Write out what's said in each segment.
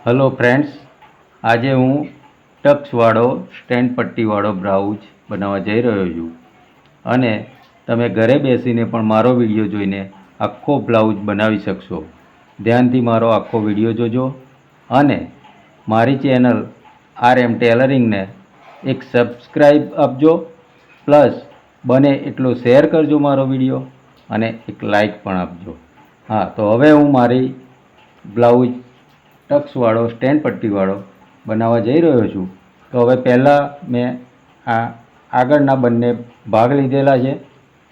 Hello friends, આજે હું ટક્સવાળો stand પટ્ટીવાળો blouse બનાવવા જઈ રહ્યો છું અને તમે ઘરે બેસીને પણ મારો વિડીયો જોઈને આખો બ્લાઉઝ બનાવી શકશો. ધ્યાનથી મારો આખો વિડીયો જોજો અને મારી ચેનલ RM ટેલરિંગને એક સબસ્ક્રાઈબ આપજો, પ્લસ બને એટલો શેર કરજો મારો વિડીયો અને એક લાઈક પણ આપજો. હા, તો હવે હું મારી બ્લાઉઝ ટક્સવાળો સ્ટેન્ડ પટ્ટીવાળો બનાવવા જઈ રહ્યો છું. તો હવે પહેલાં મેં આ આગળના બંને ભાગ લીધેલા છે.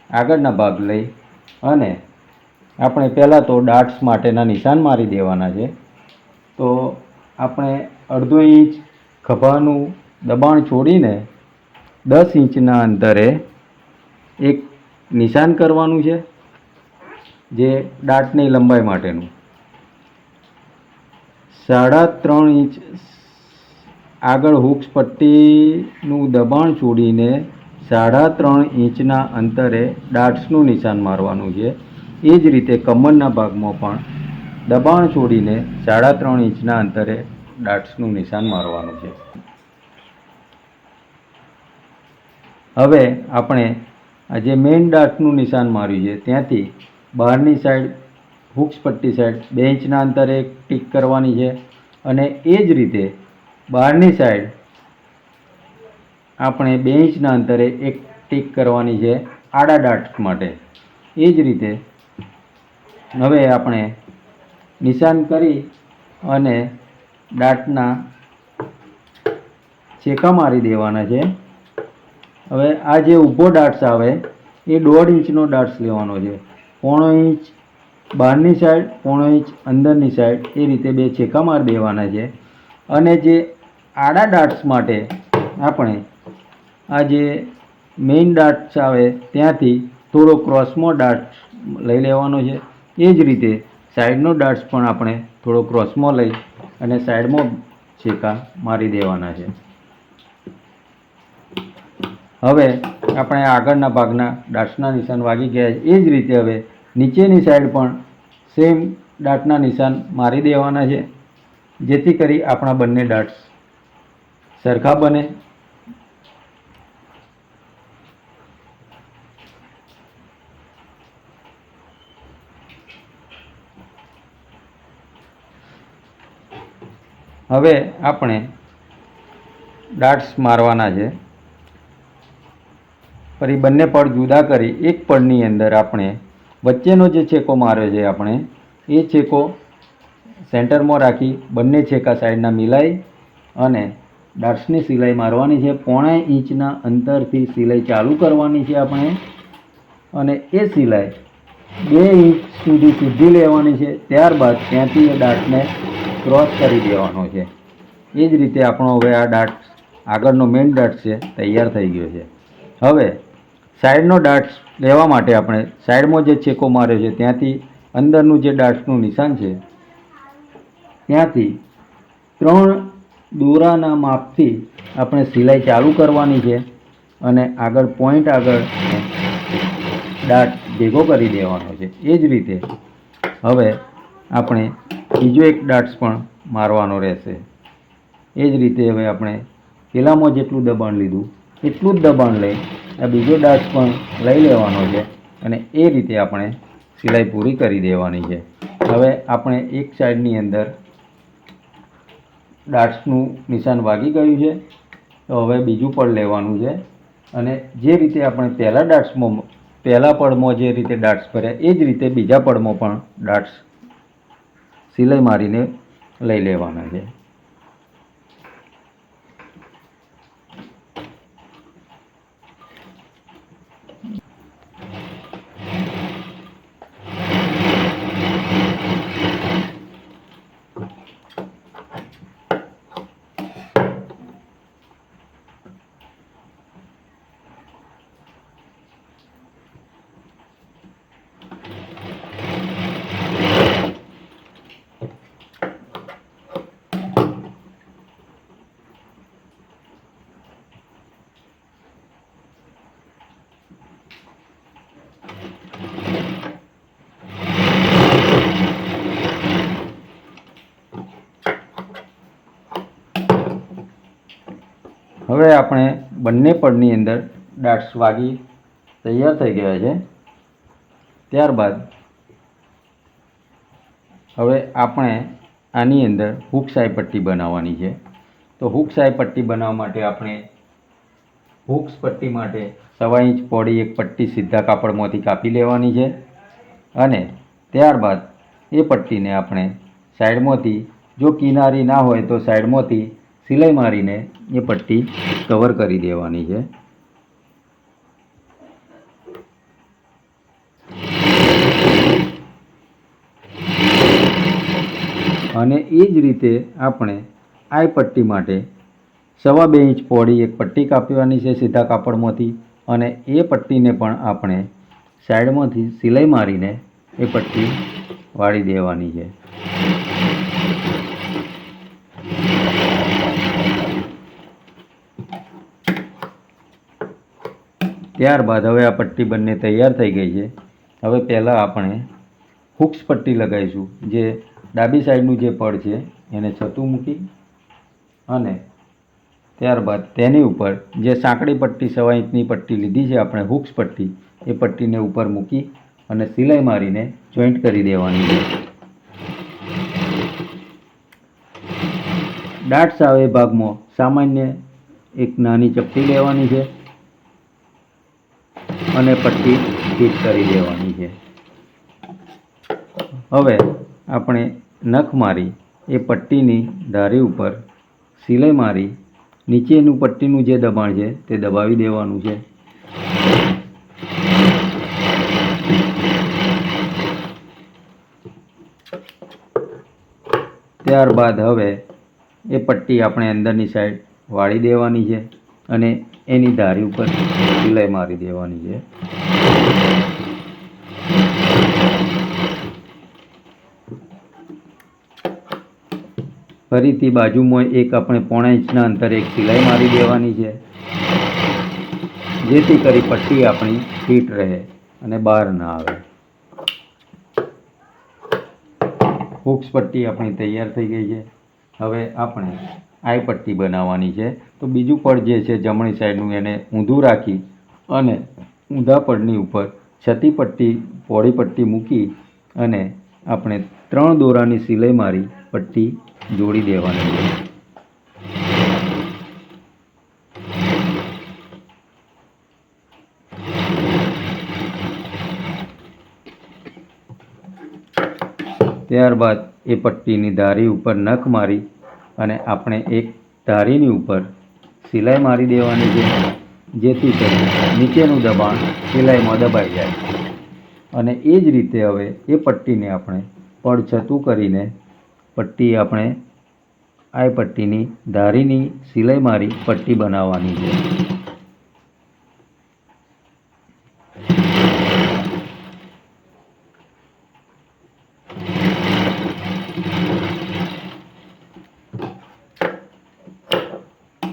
આગળના ભાગ લઈ અને આપણે પહેલાં તો ડાટ્સ માટેના નિશાન મારી દેવાના છે. તો આપણે અડધો ઇંચ ખભાનું દબાણ છોડીને 10 ઇંચના અંતરે એક નિશાન કરવાનું છે, જે ડાટની લંબાઈ માટેનું. 3.5 ઇંચ આગળ હુક્સ પટ્ટીનું દબાણ છોડીને 3.5 ઇંચના અંતરે ડાટ્સનું નિશાન મારવાનું છે. એ જ રીતે કમરના ભાગમાં પણ દબાણ છોડીને 3.5 ઇંચના અંતરે ડાટ્સનું નિશાન મારવાનું છે. હવે આપણે આ જે મેઇન ડાટ્સનું નિશાન માર્યું છે ત્યાંથી બહારની સાઈડ હુક્સ પટ્ટી સાઈડ 2 ઇંચના અંતરે એક ટીક કરવાની છે અને એ જ રીતે બહારની સાઈડ આપણે 2 ઇંચના અંતરે એક ટીક કરવાની છે આડા ડાટ્સ માટે. એ જ રીતે હવે આપણે નિશાન કરી અને ડાટના ચેકા મારી દેવાના છે. હવે આ જે ઊભો ડાટ્સ આવે એ 1.5 ઇંચનો ડાટ્સ લેવાનો છે. 0.5 ઇંચ બહારની સાઈડ, 0.5 ઇંચ અંદરની સાઈડ, એ રીતે 2 ચેકા મારી દેવાના છે. અને જે આડા ડાટ્સ માટે આપણે આ જે મેઇન ડાટ્સ આવે ત્યાંથી થોડો ક્રોસમાં ડાટ્સ લઈ લેવાનો છે. એ જ રીતે સાઈડનો ડાટ્સ પણ આપણે થોડો ક્રોસમાં લઈ અને સાઈડમાં ચેકા મારી દેવાના છે. હવે આપણે આગળના ભાગના ડાટ્સના નિશાન વાગી ગયા છે. એ જ રીતે હવે નીચેની સાઈડ પણ સેમ ડાટના નિશાન મારી દેવાના છે, જેથી કરી આપણા બંને ડાટ્સ સરખા બને. હવે આપણે ડાટ્સ મારવાના છે. ફરી બંને પડ જુદા કરી એક પડની અંદર આપણે વચ્ચેનો જે છેકો માર્યો છે આપણે એ છેકો સેન્ટરમાં રાખી બંને છેકા સાઈડના મિલાઈ અને ડાટ્સની સિલાઈ મારવાની છે. 0.5 ઇંચના અંતરથી સિલાઈ ચાલુ કરવાની છે આપણે અને એ સિલાઈ 2 ઇંચ સુધી સીધી લેવાની છે. ત્યારબાદ ત્યાંથી એ ડાટને ક્રોસ કરી દેવાનો છે. એ જ રીતે આપણો હવે આ ડાટ આગળનો મેઇન ડાટ છે તૈયાર થઈ ગયો છે. હવે સાઈડનો ડાટ્સ લેવા માટે આપણે સાઈડમાં જે છેકો માર્યો છે ત્યાંથી અંદરનું જે ડાટ્સનું નિશાન છે ત્યાંથી 3 દોરાના માપથી આપણે સિલાઈ ચાલુ કરવાની છે અને આગળ પોઈન્ટ આગળ ડાટ ભેગો કરી દેવાનો છે. એ જ રીતે હવે આપણે બીજો એક ડાટ્સ પણ મારવાનો રહેશે. એ જ રીતે હવે આપણે પેલામાં જેટલું દબાણ લીધું એટલું જ દબાણ લઈ આ બીજો ડાટ્સ પણ લઈ લેવાનો છે અને એ રીતે આપણે સિલાઈ પૂરી કરી દેવાની છે. હવે આપણે એક સાઈડની અંદર ડાટ્સનું નિશાન વાગી ગયું છે. તો હવે બીજું પડ લેવાનું છે અને જે રીતે આપણે પહેલા પડમાં જે રીતે ડાટ્સ ભર્યા એ જ રીતે બીજા પડમાં પણ ડાટ્સ સિલાઈ મારીને લઈ લેવાના છે. હવે આપણે બંને પડની અંદર ડાટ્સ વાગી તૈયાર થઈ ગયા છે. ત્યારબાદ હવે આપણે આની અંદર હૂક સાઈ પટ્ટી બનાવવાની છે. તો હૂક સાઈ પટ્ટી બનાવવા માટે આપણે હૂક્સ પટ્ટી માટે 1.25 ઇંચ પહોળી એક પટ્ટી સીધા કાપડમાંથી કાપી લેવાની છે અને ત્યારબાદ એ પટ્ટીને આપણે સાઈડમાંથી, જો કિનારી ના હોય તો સાઈડમાંથી સિલાઈ મારીને એ પટ્ટી કવર કરી દેવાની છે. અને એ જ રીતે આપણે આ પટ્ટી માટે 2.25 ઇંચ પહોળી એક પટ્ટી કાપવાની છે સીધા કાપડમાંથી અને એ પટ્ટીને પણ આપણે સાઈડમાંથી સિલાઈ મારીને એ પટ્ટી વાળી દેવાની છે. ત્યારબાદ હવે આ પટ્ટી બંને તૈયાર થઈ ગઈ છે. હવે પહેલાં આપણે હૂક્સ પટ્ટી લગાવીશું. જે ડાબી સાઈડનું જે પડ છે એને છતું મૂકી અને ત્યારબાદ તેની ઉપર જે સાંકડી પટ્ટી 1.25 ઇંચની પટ્ટી લીધી છે આપણે હૂક્સ પટ્ટી, એ પટ્ટીને ઉપર મૂકી અને સિલાઈ મારીને જોઈન્ટ કરી દેવાની છે. ડાટ્સ આવે ભાગમાં સામાન્ય એક નાની ચપટી લેવાની છે અને પટ્ટી ફિટ કરી દેવાની છે. હવે આપણે નખ મારી એ પટ્ટીની ધારી ઉપર સિલાઈ મારી નીચેનું પટ્ટીનું જે દબાણ છે તે દબાવી દેવાનું છે. ત્યારબાદ હવે એ પટ્ટી આપણે અંદરની સાઈડ વાળી દેવાની છે અને એની ધારી ઉપર સિલાઈ મારી દેવાની છે. ફરીથી બાજુમાં એક આપણે 0.5 ઇંચના અંતરે એક સિલાઈ મારી દેવાની છે, જેથી કરી પટ્ટી આપણી ફિટ રહે અને બહાર ના આવે. હૂક્સ પટ્ટી આપણી તૈયાર થઈ ગઈ છે. હવે આપણે આઈ પટ્ટી બનાવવાની છે. તો બીજું પડ જે છે જમણી સાઈડનું એને ઊંધું રાખી અને ઊંધા પડની ઉપર છતી પટ્ટી પહોળી પટ્ટી મૂકી અને આપણે 3 દોરાની સિલાઈ મારી પટ્ટી જોડી દેવાની છે. ત્યારબાદ એ પટ્ટીની ધારી ઉપર નખ મારી અને આપણે એક ધારીની ઉપર સિલાઈ મારી દેવાની છે, જેથી કરી નીચેનું દબાણ સિલાઈમાં દબાઈ જાય. અને એ જ રીતે હવે એ પટ્ટીને આપણે પડ છતું કરીને પટ્ટી આપણે આ પટ્ટીની ધારીની સિલાઈ મારી પટ્ટી બનાવવાની છે.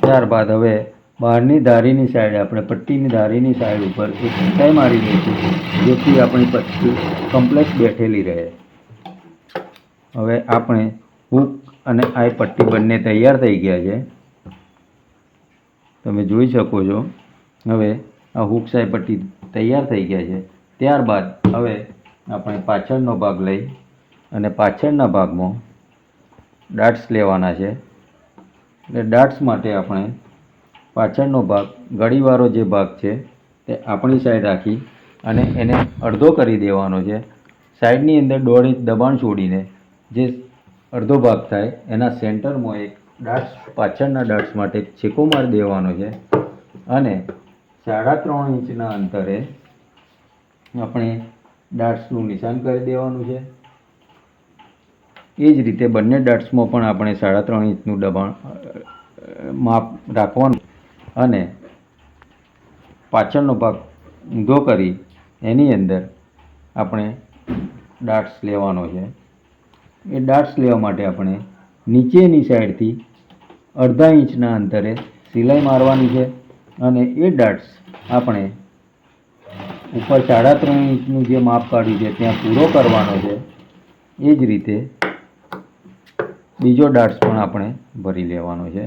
ત્યારબાદ હવે બહારની ધારીની સાઈડ આપણે પટ્ટીની ધારીની સાઈડ ઉપર એક સિલાઈ મારી દઈશું, જેથી આપણી પટ્ટી કમ્પ્લેટ બેઠેલી રહે. હવે આપણે હૂક અને આ પટ્ટી બંને તૈયાર થઈ ગયા છે, તમે જોઈ શકો છો. હવે આ હૂક સાઈ પટ્ટી તૈયાર થઈ ગયા છે. ત્યારબાદ હવે આપણે પાછળનો ભાગ લઈ અને પાછળના ભાગમાં ડાટ્સ લેવાના છે. એટલે ડાટ્સ માટે આપણે પાછળનો ભાગ ગળીવાળો જે ભાગ છે તે આપણી સાઈડ રાખી અને એને અડધો કરી દેવાનો છે. સાઈડની અંદર 1.5 ઇંચ દબાણ છોડીને જે અડધો ભાગ થાય એના સેન્ટરમાં એક ડાટ્સ, પાછળના ડાટ્સ માટે એક છેકો મારી દેવાનો છે અને 3.5 ઇંચના અંતરે આપણે ડાટ્સનું નિશાન કરી દેવાનું છે. એ જ રીતે બંને ડાટ્સમાં પણ આપણે 3.5 ઇંચનું દબાણ માપ રાખવાનું અને પાછળનો ભાગ ઊંધો કરી એની અંદર આપણે ડાટ્સ લેવાનો છે. એ ડાટ્સ લેવા માટે આપણે નીચેની સાઈડથી 0.5 ઇંચના અંતરે સિલાઈ મારવાની છે અને એ ડાટ્સ આપણે ઉપર 3.5 ઇંચનું જે માપ કાઢ્યું છે ત્યાં પૂરો કરવાનો છે. એ જ રીતે બીજો ડાટ્સ પણ આપણે ભરી લેવાનો છે.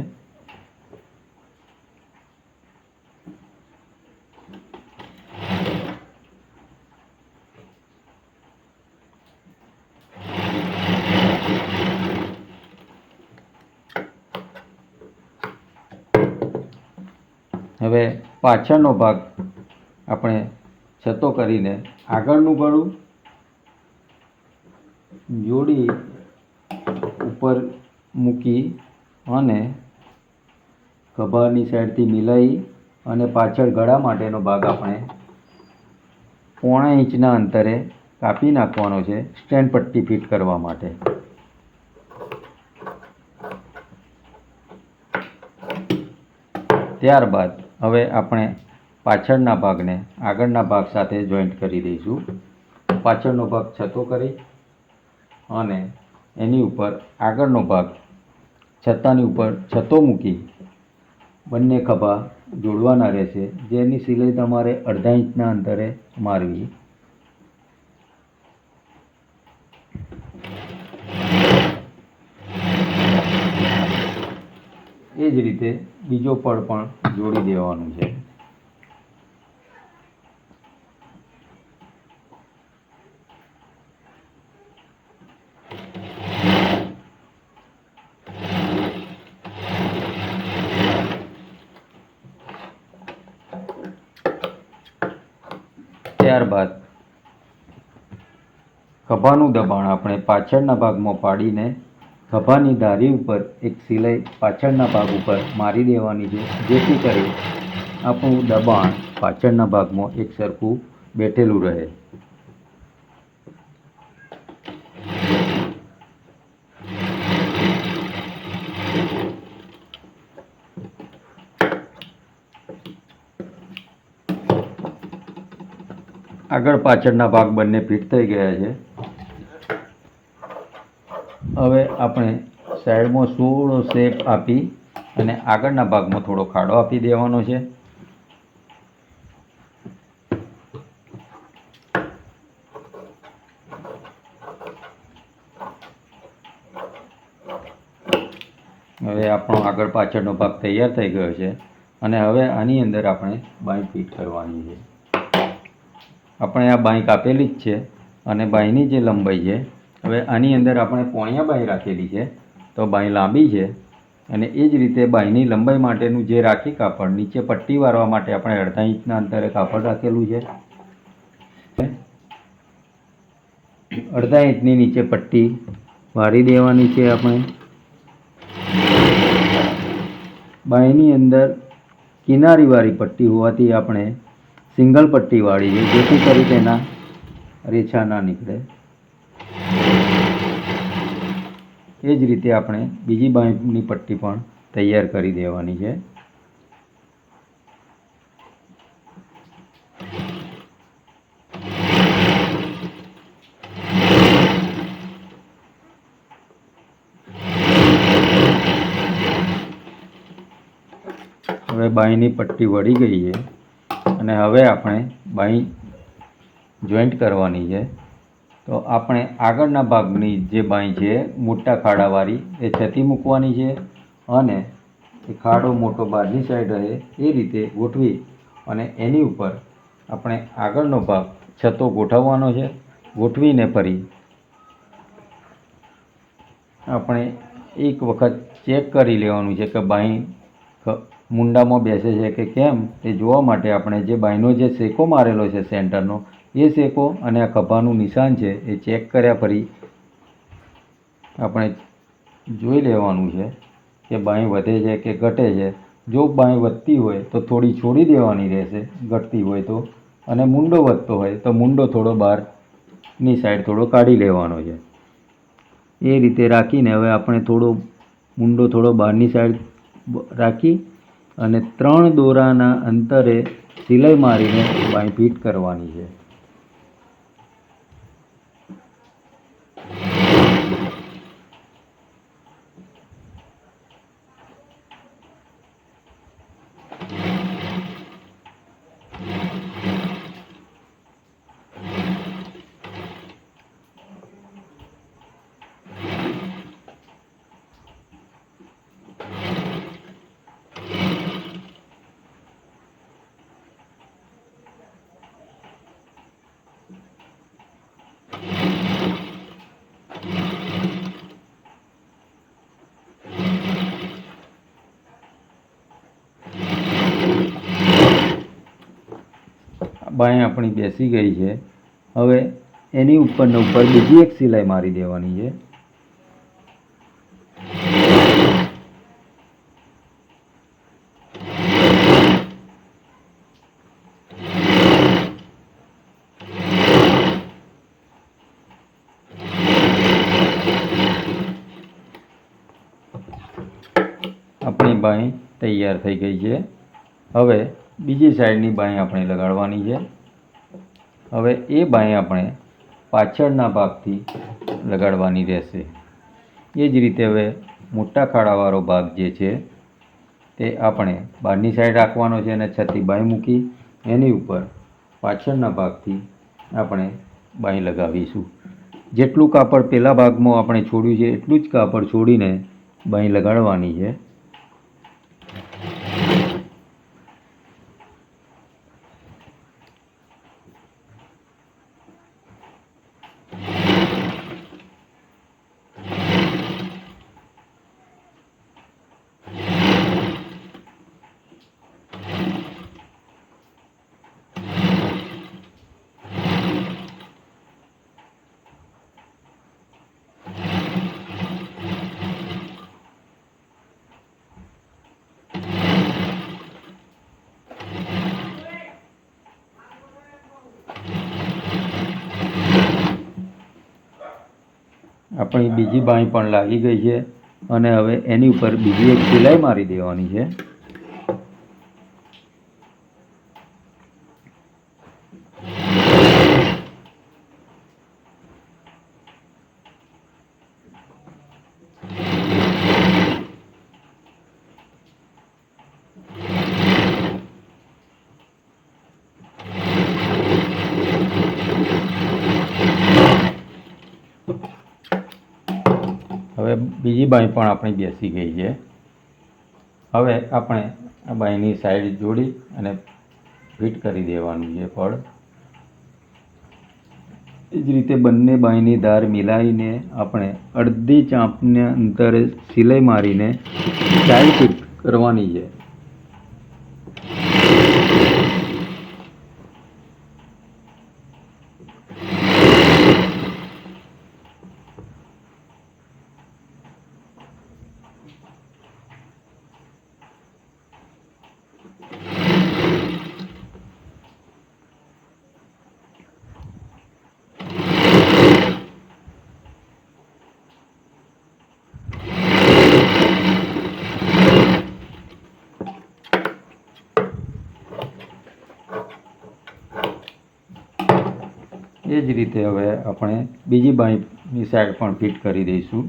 હવે પાછળનો ભાગ આપણે છતો કરીને આગળનું ગળું જોડી ઉપર મૂકી અને ખભાની સાઈડથી મિલાવી અને પાછળ ગળા માટેનો ભાગ આપણે 0.5 ઇંચના અંતરે કાપી નાખવાનો છે સ્ટેન્ડ પટ્ટી ફિટ કરવા માટે. ત્યારબાદ હવે આપણે પાછળના ભાગને આગળના ભાગ સાથે જોઈન્ટ કરી દઈશું. પાછળનો ભાગ છતો કરી અને એની ઉપર આગળનો ભાગ છતાની ઉપર છતો મૂકી બંને ખભા જોડવાના રહેશે, જેની સિલાઈ તમારે 0.5 ઇંચના અંતરે મારવી. એ જ રીતે બીજો પડ પણ જોડી દેવાનું છે. ત્યારબાદ ખભાનું દબાણ આપણે પાછળના ભાગમાં પાડીને ખભાની ધારી ઉપર એક સિલાઈ પાછળના ભાગ ઉપર મારી દેવાની છે, જેથી કરી આપણું દબાણ પાછળના ભાગમાં એક સરખું બેઠેલું રહે. આગળ પાછળના ભાગ બંને ફિટ થઈ ગયા છે. હવે આપણે સાઈડમાં થોડો શેપ આપી અને આગળના ભાગમાં થોડો ખાડો આપી દેવાનો છે. હવે આપણો આગળ પાછળનો ભાગ તૈયાર થઈ ગયો છે અને હવે આની અંદર આપણે બાંય ફિટ કરવાની છે. આપણે આ બાંય કાપેલી જ છે અને બાંયની જે લંબાઈ છે, હવે આની અંદર આપણે પોણિયા બાંય રાખેલી છે, તો બાંય લાંબી છે અને એ જ રીતે બાંયની લંબાઈ માટેનું જે રાખી કાપડ નીચે પટ્ટી વાળવા માટે આપણે 0.5 ઇંચના અંતરે કાપડ રાખેલું છે. 0.5 ઇંચની નીચે પટ્ટી વાળી દેવાની છે. આપણે બાંયની અંદર કિનારીવાળી પટ્ટી હોવાથી આપણે સિંગલ પટ્ટી વાળી છે, જેથી કરી તેના રેછા ના નીકળે. એ જ રીતે આપણે બીજી બાંયની પટ્ટી પણ તૈયાર કરી દેવાની છે. હવે બાંયની પટ્ટી વળી ગઈ છે અને હવે આપણે બાંય જોઈન્ટ કરવાની છે. તો આપણે આગળના ભાગની જે બાંય છે મોટા ખાડાવાળી એ છતી મૂકવાની છે અને એ ખાડો મોટો બહારની સાઈડ રહે એ રીતે ગોઠવી અને એની ઉપર આપણે આગળનો ભાગ છતો ગોઠવવાનો છે. ગોઠવીને ફરી આપણે એક વખત ચેક કરી લેવાનું છે કે બાંય મુંડામાં બેસે છે કે કેમ, તે જોવા માટે આપણે જે બાંયનો જે શેકો મારેલો છે સેન્ટરનો, એ શેકો અને આ ખભાનું નિશાન છે એ ચેક કર્યા ફરી આપણે જોઈ લેવાનું છે કે બાંય વધે છે કે ઘટે છે. જો બાંય વધતી હોય તો થોડી છોડી દેવાની રહેશે, ઘટતી હોય તો, અને મુંડો વધતો હોય તો મુંડો થોડો બહારની સાઈડ થોડો કાઢી લેવાનો છે. એ રીતે રાખીને હવે આપણે મુંડો થોડો બહારની સાઈડ રાખી અને 3 દોરાના અંતરે સિલાઈ મારીને બાંય ફિટ કરવાની છે. બાંય આપણી બેસી ગઈ છે. હવે એની ઉપરને ઉપર બીજી એક સિલાઈ મારી દેવાની છે. આપણી બાંય તૈયાર થઈ ગઈ છે. હવે બીજી સાઈડની બાંય આપણે લગાડવાની છે. હવે એ બાંય આપણે પાછળના ભાગથી લગાડવાની રહેશે. એ જ રીતે હવે મોટા ખાડાવાળો ભાગ જે છે તે આપણે બહારની સાઈડ રાખવાનો છે અને છતી બાંય મૂકી એની ઉપર પાછળના ભાગથી આપણે બાંય લગાવીશું. જેટલું કાપડ પહેલા ભાગમાં આપણે છોડ્યું છે એટલું જ કાપડ છોડીને બાંય લગાડવાની છે. આપણી બીજી બાંય પણ લાગી ગઈ છે અને હવે એની ઉપર બીજી એક સિલાઈ મારી દેવાની છે. હવે બીજી બાંય પણ આપણી બેસી ગઈ છે. હવે આપણે આ બાંયની સાઈડ જોડી અને ફિટ કરી દેવાનું છે પડ. એ જ રીતે બંને બાંયની ધાર મિલાવીને આપણે અડધી ચાંપના અંતરે સિલાઈ મારીને સાઈડ ફિટ કરવાની છે. એ જ રીતે હવે આપણે બીજી બાંયની સાઈડ પણ ફિટ કરી દઈશું.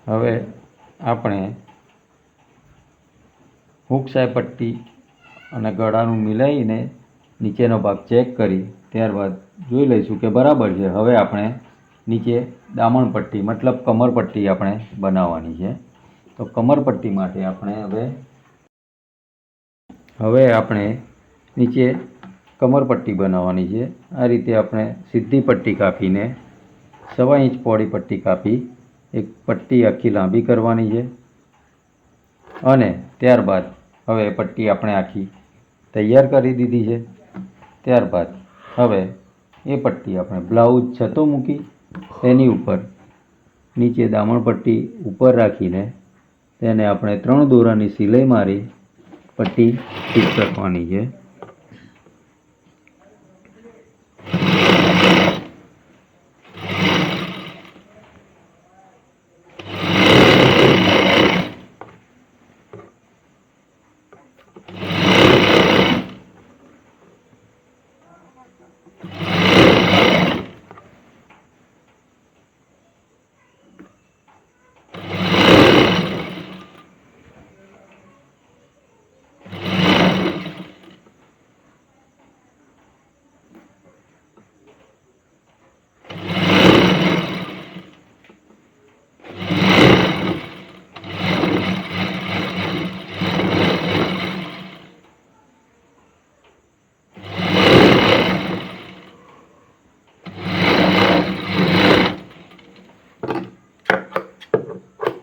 હવે આપણે હુકસાઈ પટ્ટી અને ગળાનું મિલાવીને નીચેનો ભાગ ચેક કરી ત્યારબાદ જોઈ લઈશું કે બરાબર છે. હવે આપણે નીચે દામણ પટ્ટી મતલબ કમરપટ્ટી આપણે બનાવવાની છે. તો કમરપટ્ટી માટે આપણે હવે આપણે નીચે કમરપટ્ટી બનાવવાની છે. આ રીતે આપણે સીધી પટ્ટી કાપીને 1.25 ઇંચ પહોળી પટ્ટી કાપી એક પટ્ટી આખી લાંબી કરવાની છે અને ત્યારબાદ હવે પટ્ટી આપણે આખી તૈયાર કરી દીધી છે. ત્યારબાદ હવે એ પટ્ટી આપણે બ્લાઉઝ છતો મૂકી તેની ઉપર નીચે દામણ પટ્ટી ઉપર રાખીને તેને આપણે 3 દોરાની સિલાઈ મારી પટ્ટી ફિટ કરવાની છે.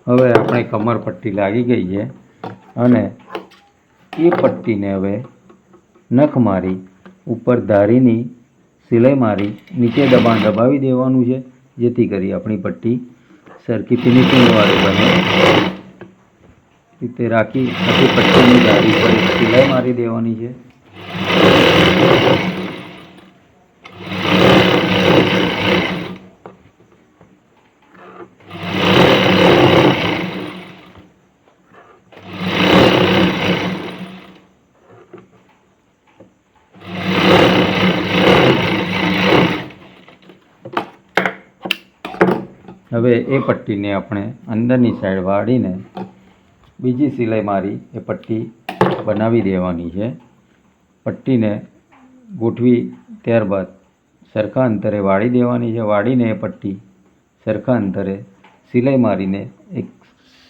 હવે આપણે કમર પટ્ટી લાગી ગઈ છે અને એ પટ્ટીને હવે નખ મારી ઉપર ધારીની સિલાઈ મારી નીચે દબાણ દબાવી દેવાનું છે, જેથી કરી આપણી પટ્ટી સરખી ફિનિશિંગવાળી બને. રીતે રાખી આખી પટ્ટીની ધારી પર સિલાઈ મારી દેવાની છે. હવે એ પટ્ટીને આપણે અંદરની સાઈડ વાળીને બીજી સિલાઈ મારી એ પટ્ટી બનાવી દેવાની છે. પટ્ટીને ગોઠવી ત્યારબાદ સરખા અંતરે વાળી દેવાની છે. વાળીને એ પટ્ટી સરખા અંતરે સિલાઈ મારીને એક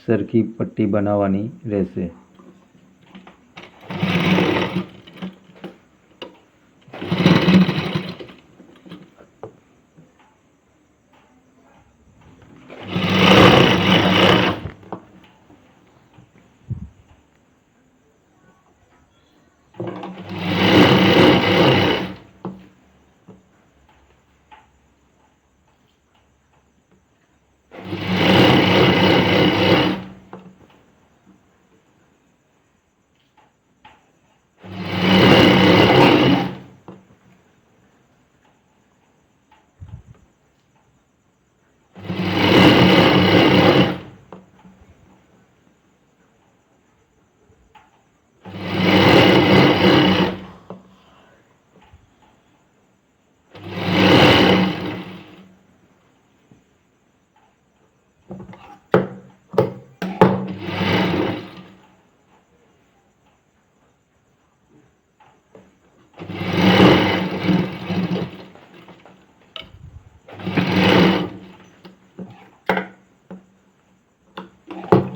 સરખી પટ્ટી બનાવવાની રહેશે.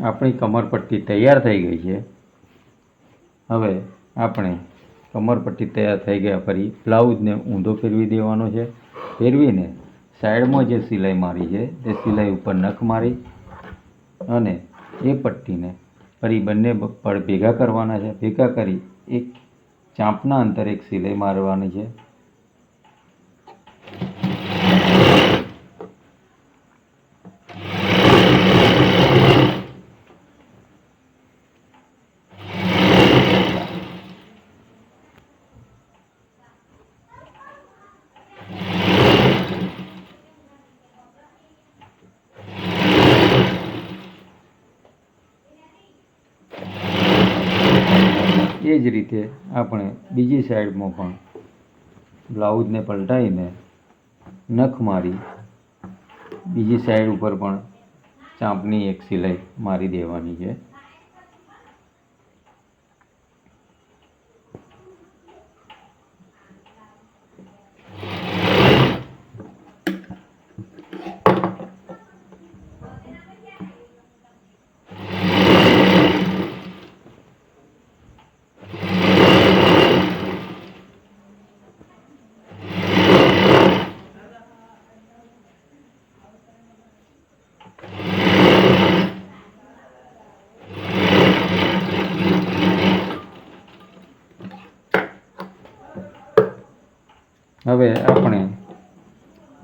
આપણી કમરપટ્ટી તૈયાર થઈ ગઈ છે. હવે આપણે કમરપટ્ટી તૈયાર થઈ ગયા ફરી બ્લાઉઝને ઊંધો ફેરવી દેવાનો છે. ફેરવીને સાઈડમાં જે સિલાઈ મારી છે તે સિલાઈ ઉપર નખ મારી અને એ પટ્ટીને ફરી બંને પડ ભેગા કરવાના છે. ભેગા કરી એક ચાંપના અંતરે એક સિલાઈ મારવાની છે. એ જ રીતે આપણે બીજી સાઈડમાં પણ બ્લાઉઝને પલટાવીને નખ મારી બીજી સાઈડ ઉપર પણ ચાંપની એક સિલાઈ મારી દેવાની છે. હવે આપણે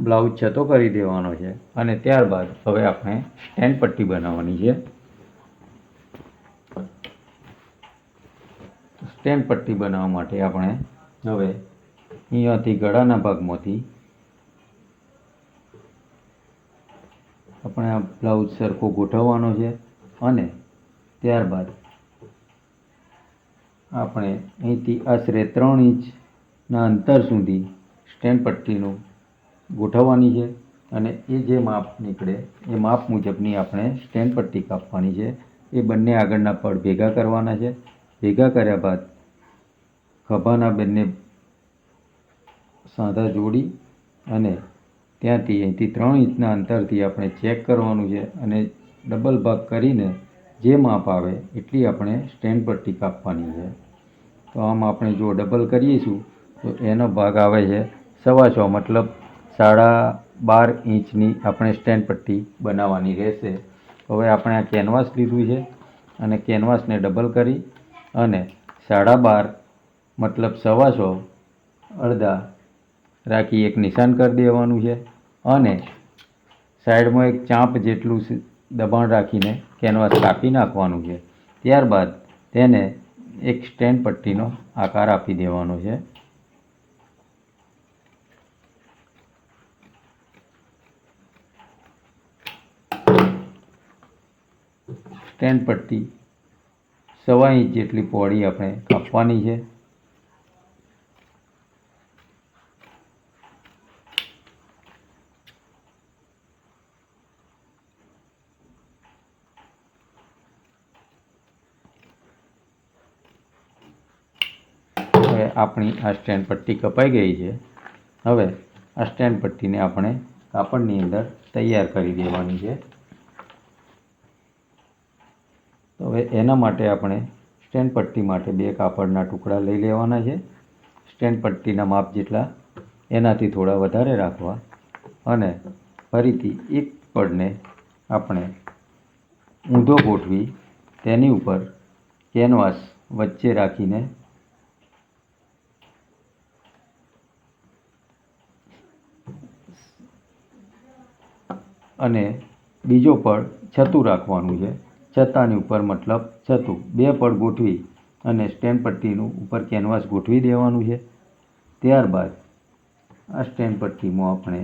બ્લાઉઝ છતો કરી દેવાનો છે અને ત્યારબાદ હવે આપણે સ્ટેન્ડ પટ્ટી બનાવવાની છે. સ્ટેન્ડ પટ્ટી બનાવવા માટે આપણે હવે અહીંયાથી ગળાના ભાગમાંથી આપણે આ બ્લાઉઝ સરખો ગોઠવવાનો છે અને ત્યારબાદ આપણે અહીંથી આશરે 3 ઇંચના અંતર સુધી સ્ટેન્ડ પટ્ટીનું ગોઠવવાની છે અને એ જે માપ નીકળે એ માપ મુજબની આપણે સ્ટેન્ડ પટ્ટી કાપવાની છે. એ બંને આગળના પડ ભેગા કરવાના છે. ભેગા કર્યા બાદ ખભાના બંને સાંધા જોડી અને ત્યાંથી અહીંથી 3 ઇંચના અંતરથી આપણે ચેક કરવાનું છે અને ડબલ ભાગ કરીને જે માપ આવે એટલી આપણે સ્ટેન્ડ પટ્ટી કાપવાની છે. તો આમ આપણે જો ડબલ કરીશું તો એનો ભાગ આવે છે 6.25 મતલબ 12.5 ઇંચની આપણે સ્ટેન્ડ પટ્ટી બનાવવાની રહેશે. તો હવે આપણે આ કેનવાસ લીધું છે અને કેનવાસને ડબલ કરી અને 12.5 મતલબ 125 અડધા રાખી એક નિશાન કરી દેવાનું છે અને સાઈડમાં એક ચાંપ જેટલું દબાણ રાખીને કેનવાસ કાપી નાખવાનું છે. ત્યારબાદ તેને એક સ્ટેન્ડ પટ્ટીનો આકાર આપી દેવાનો છે. સ્ટેન્ડ પટ્ટી 1.25 ઇંચ જેટલી પહોળી આપણે કાપવાની છે. હવે આપણી આ સ્ટેન્ડ પટ્ટી કપાઈ ગઈ છે. હવે આ સ્ટેન્ડ પટ્ટીને આપણે કાપડની અંદર તૈયાર કરી દેવાની છે. તો હવે એના માટે આપણે સ્ટેન્ડ પટ્ટી માટે 2 કાપડના ટુકડા લઈ લેવાના છે. સ્ટેન્ડ પટ્ટીના માપ જેટલા એનાથી થોડા વધારે રાખવા અને ફરીથી એક પડને આપણે ઊંધો ગોઠવી તેની ઉપર કેનવાસ વચ્ચે રાખીને અને બીજો પડ છતું રાખવાનું છે. છતાની ઉપર મતલબ છતું 2 પડ ગોઠવી અને સ્ટેન્ડ પટ્ટીનું ઉપર કેનવાસ ગોઠવી દેવાનું છે. ત્યારબાદ આ સ્ટેન્ડ પટ્ટીમાં આપણે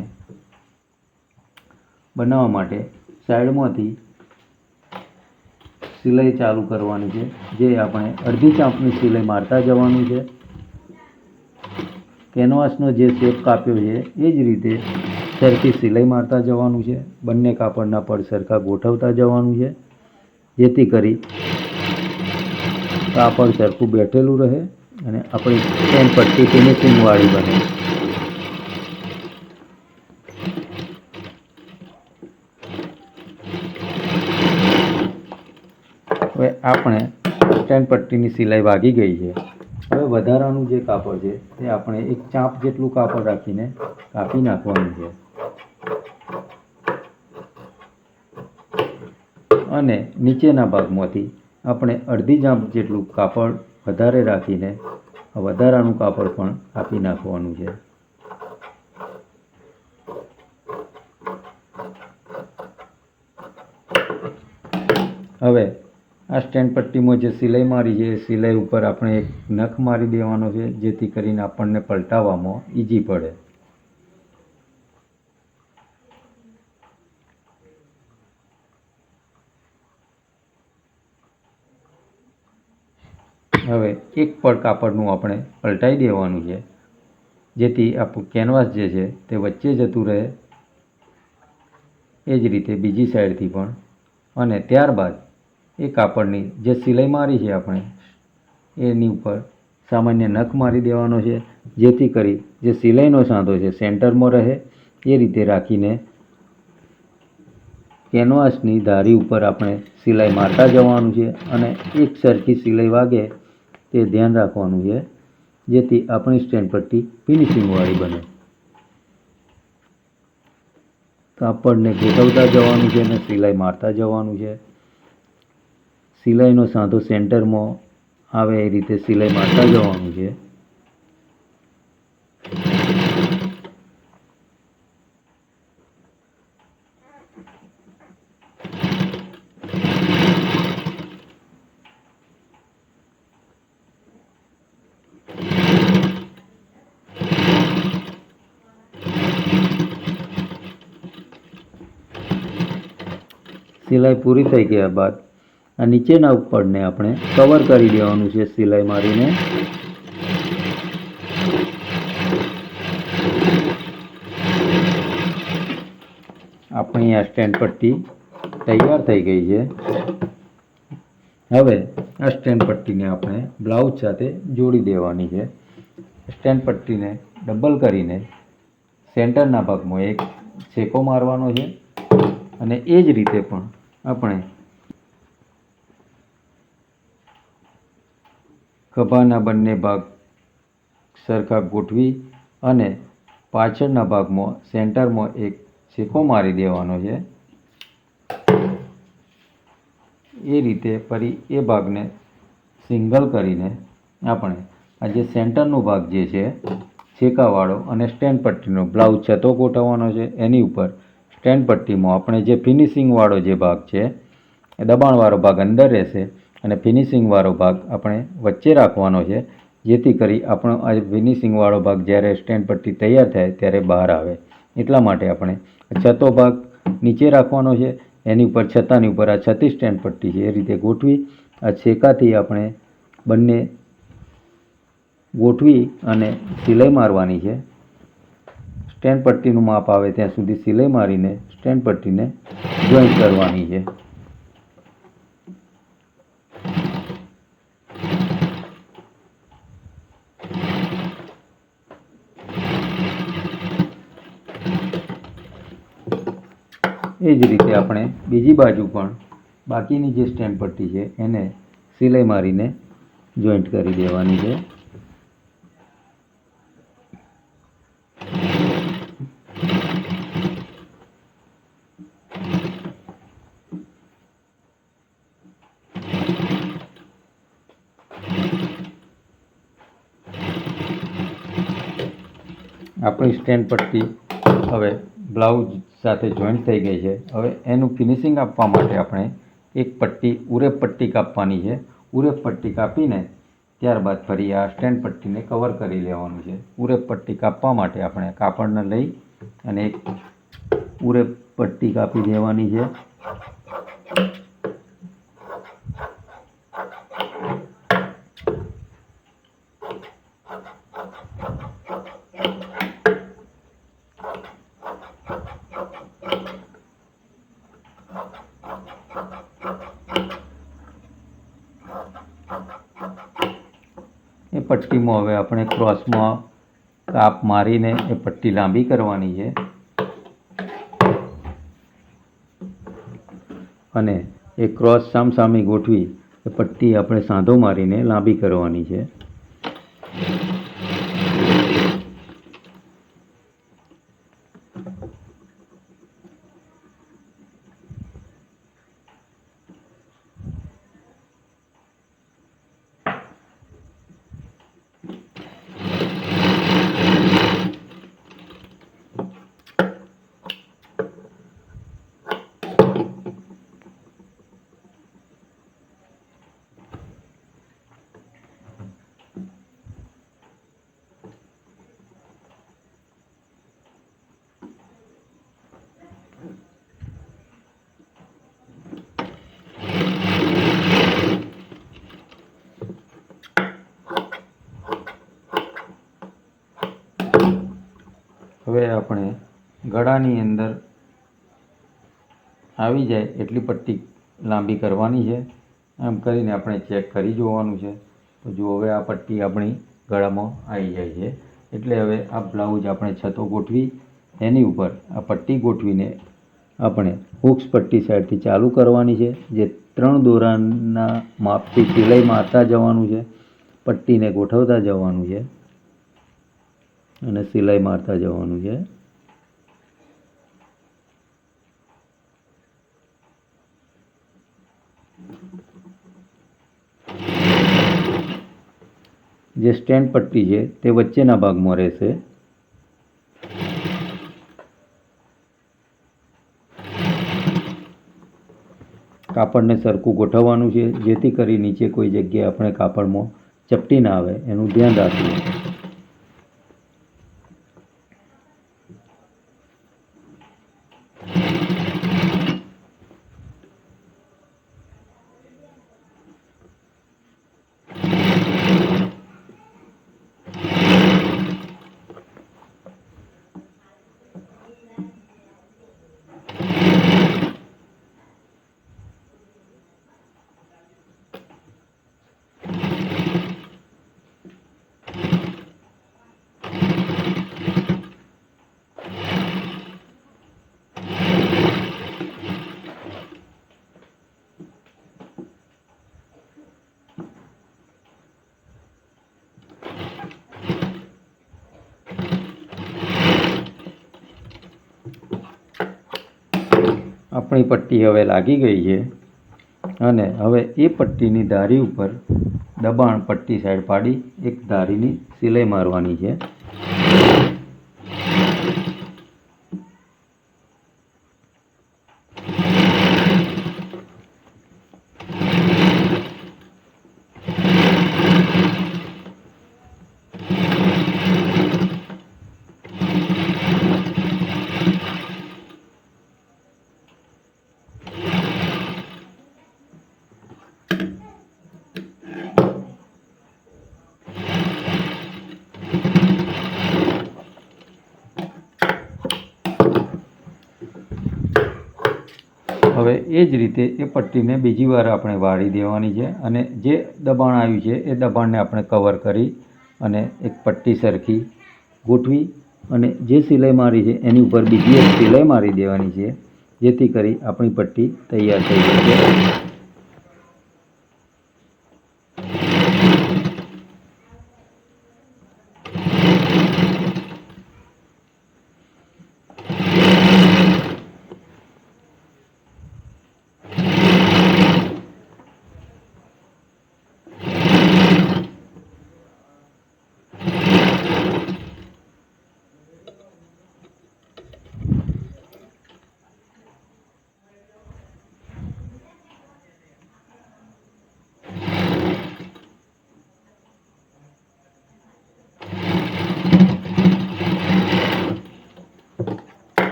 બનાવવા માટે સાઈડમાંથી સિલાઈ ચાલુ કરવાની છે, જે આપણે અડધી ચાંપની સિલાઈ મારતા જવાનું છે. કેનવાસનો જે શેપ કાપ્યો છે એ જ રીતે સરખી સિલાઈ મારતા જવાનું છે. બંને કાપડના પડ સરખા ગોઠવતા જવાનું છે, જેથી કરી કાપડ સરખું બેઠેલું રહે અને આપણી સ્ટેન્ડ પટ્ટી ફિનિશિંગવાળી બને. હવે આપણે સ્ટેન્ડ પટ્ટીની સિલાઈ વાગી ગઈ છે. હવે વધારાનું જે કાપડ છે તે આપણે એક ચાંપ જેટલું કાપડ રાખીને કાપી નાખવાનું છે અને નીચેના ભાગમાંથી આપણે અડધી ચાંપ જેટલું કાપડ વધારે રાખીને વધારાનું કાપડ પણ કાપી નાખવાનું છે. હવે આ સ્ટેન્ડ પટ્ટીમાં જે સિલાઈ મારી છે એ સિલાઈ ઉપર આપણે એક નખ મારી દેવાનો છે, જેથી કરીને આપણને પલટાવવામાં ઈઝી પડે. હવે એક પડ કાપડનું આપણે પલટાઈ દેવાનું છે, જેથી આપણું કેનવાસ જે છે તે વચ્ચે જતું રહે. એ જ રીતે બીજી સાઈડથી પણ. અને ત્યારબાદ એ કાપડની જે સિલાઈ મારી છે આપણે એની ઉપર સામાન્ય નખ મારી દેવાનો છે, જેથી કરી જે સિલાઈનો સાંધો છે સેન્ટરમાં રહે. એ રીતે રાખીને કેનવાસની ધારી ઉપર આપણે સિલાઈ મારતા જવાનું છે અને એક સરખી સિલાઈ વાગે તે ધ્યાન રાખવાનું છે, જેથી આપણી સ્ટેન્ડ પટ્ટી ફિનિશિંગવાળી બને. કાપડને ગોઠવતા જવાનું છે અને સિલાઈ મારતા જવાનું છે. સિલાઈનો સાંધો સેન્ટરમાં આવે એ રીતે સિલાઈ મારતા જવાનું છે. સિલાઈ પૂરી થઈ ગયા બાદ આ નીચેના ઉપરને આપણે કવર કરી દેવાનું છે સિલાઈ મારીને. આપણી આ સ્ટેન્ડ પટ્ટી તૈયાર થઈ ગઈ છે. હવે આ સ્ટેન્ડ પટ્ટીને આપણે બ્લાઉઝ સાથે જોડી દેવાની છે. સ્ટેન્ડ પટ્ટીને ડબલ કરીને સેન્ટરના ભાગમાં એક છેકો મારવાનો છે અને એ જ રીતે પણ આપણે ખભાના બંને ભાગ સરખા ગોઠવી અને પાછળના ભાગમાં સેન્ટરમાં એક છેકો મારી દેવાનો છે. એ રીતે ફરી એ ભાગને સિંગલ કરીને આપણે આ જે સેન્ટરનો ભાગ જે છે છેકાવાળો અને સ્ટેન્ડ પટ્ટીનો બ્લાઉઝ છતો ગોઠવવાનો છે, એની ઉપર સ્ટેન્ડ પટ્ટીમાં આપણે જે ફિનિશિંગવાળો જે ભાગ છે એ દબાણવાળો ભાગ અંદર રહેશે અને ફિનિશિંગવાળો ભાગ આપણે વચ્ચે રાખવાનો છે, જેથી કરી આપણો આ ફિનિશિંગવાળો ભાગ જ્યારે સ્ટેન્ડ પટ્ટી તૈયાર થાય ત્યારે બહાર આવે. એટલા માટે આપણે છતો ભાગ નીચે રાખવાનો છે, એની ઉપર છતાની ઉપર આ છતી સ્ટેન્ડ પટ્ટી છે એ રીતે ગોઠવી આ છેકાથી આપણે બંને ગોઠવી અને સિલાઈ મારવાની છે. સ્ટેન્ડ પટ્ટીનું માપ આવે ત્યાં સુધી સિલાઈ મારીને સ્ટેન્ડ પટ્ટીને જોઈન્ટ કરવાની છે. એ જ રીતે આપણે બીજી બાજુ પણ બાકીની જે સ્ટેન્ડ પટ્ટી છે એને સિલાઈ મારીને જોઈન્ટ કરી દેવાની છે. આપણી સ્ટેન્ડ પટ્ટી હવે બ્લાઉઝ સાથે જોઈન્ટ થઈ ગઈ છે. હવે એનું ફિનિશિંગ આપવા માટે આપણે એક પટ્ટી ઉરેપ પટ્ટી કાપવાની છે. ઉરેપ પટ્ટી કાપીને ત્યારબાદ ફરી આ સ્ટેન્ડ પટ્ટીને કવર કરી લેવાનું છે. ઉરેપ પટ્ટી કાપવા માટે આપણે કાપડને લઈ અને એક ઉરેપ પટ્ટી કાપી દેવાની છે. એ પટ્ટીમાં હવે આપણે ક્રોસમાં કાપ મારીને એ પટ્ટી લાંબી કરવાની છે અને એ ક્રોસ સામસામે ગોઠવી એ પટ્ટી આપણે સાંધો મારીને લાંબી કરવાની છે. હવે આપણે ગળાની અંદર આવી જાય એટલી પટ્ટી લાંબી કરવાની છે. એમ કરીને આપણે ચેક કરી જોવાનું છે. તો જો હવે આ પટ્ટી આપણી ગળામાં આવી જાય છે. એટલે હવે આ બ્લાઉઝ આપણે છતો ગોઠવી એની ઉપર આ પટ્ટી ગોઠવીને આપણે હુક્સ પટ્ટી સાઈડથી ચાલુ કરવાની છે. જે 3 દોરાના માપથી સિલાઈ મારતા જવાનું છે, પટ્ટીને ગોઠવતા જવાનું છે અને સિલાઈ મારતા જવાનું છે. જે સ્ટેન્ડ પટ્ટી છે તે વચ્ચેના ભાગમાં રહેશે. કાપડને સરખું ગોઠવવાનું છે, જેથી કરી નીચે કોઈ જગ્યાએ આપણે કાપડમાં ચપટી ના આવે એનું ધ્યાન રાખવું. આપણી પટ્ટી હવે લાગી ગઈ છે. અને હવે એ પટ્ટીની ધારી ઉપર દબાણ પટ્ટી સાઈડ પાડી એક ધારીની સિલાઈ મારવાની છે. હવે એ જ રીતે એ પટ્ટીને બીજી વાર આપણે વાળી દેવાની છે અને જે દબાણ આવ્યું છે એ દબાણને આપણે કવર કરી અને એક પટ્ટી સરખી ગોઠવી અને જે સિલાઈ મારી છે એની ઉપર બીજી એક સિલાઈ મારી દેવાની છે, જેથી કરી આપણી પટ્ટી તૈયાર થઈ જશે.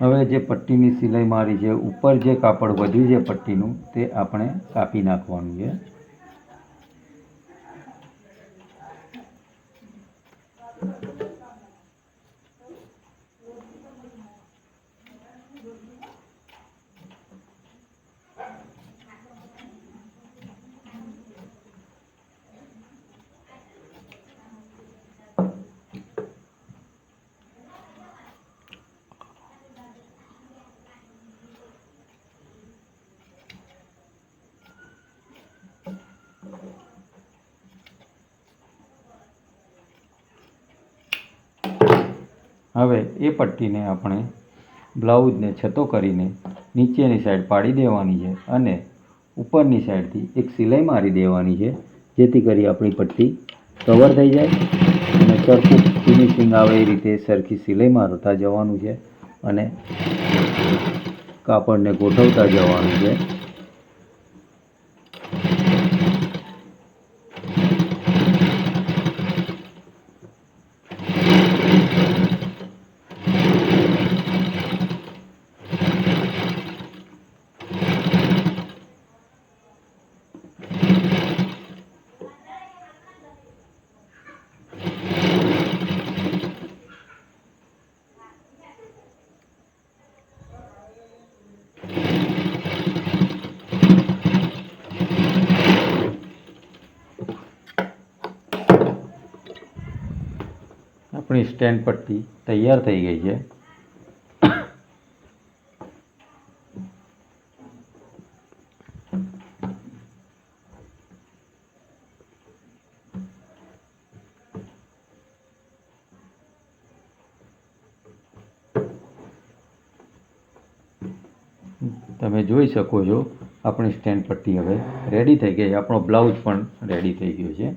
હવે જે પટ્ટીની સિલાઈ મારી છે, ઉપર જે કાપડ વધ્યું છે પટ્ટીનું, તે આપણે કાપી નાખવાનું છે. હવે એ પટ્ટીને આપણે બ્લાઉઝને છતો કરીને નીચેની સાઈડ પાડી દેવાની છે અને ઉપરની સાઈડથી એક સિલાઈ મારી દેવાની છે, જેથી કરી આપણી પટ્ટી કવર થઈ જાય અને સરખું ફિનિશિંગ આવે એ રીતે સરખી સિલાઈ મારતા જવાનું છે અને કાપડને ગોઠવતા જવાનું છે. આપણી સ્ટેન્ડ પટ્ટી તૈયાર થઈ ગઈ છે. તમે જોઈ શકો છો આપણી સ્ટેન્ડ પટ્ટી હવે રેડી થઈ ગઈ. આપણો બ્લાઉઝ પણ રેડી થઈ ગયો છે.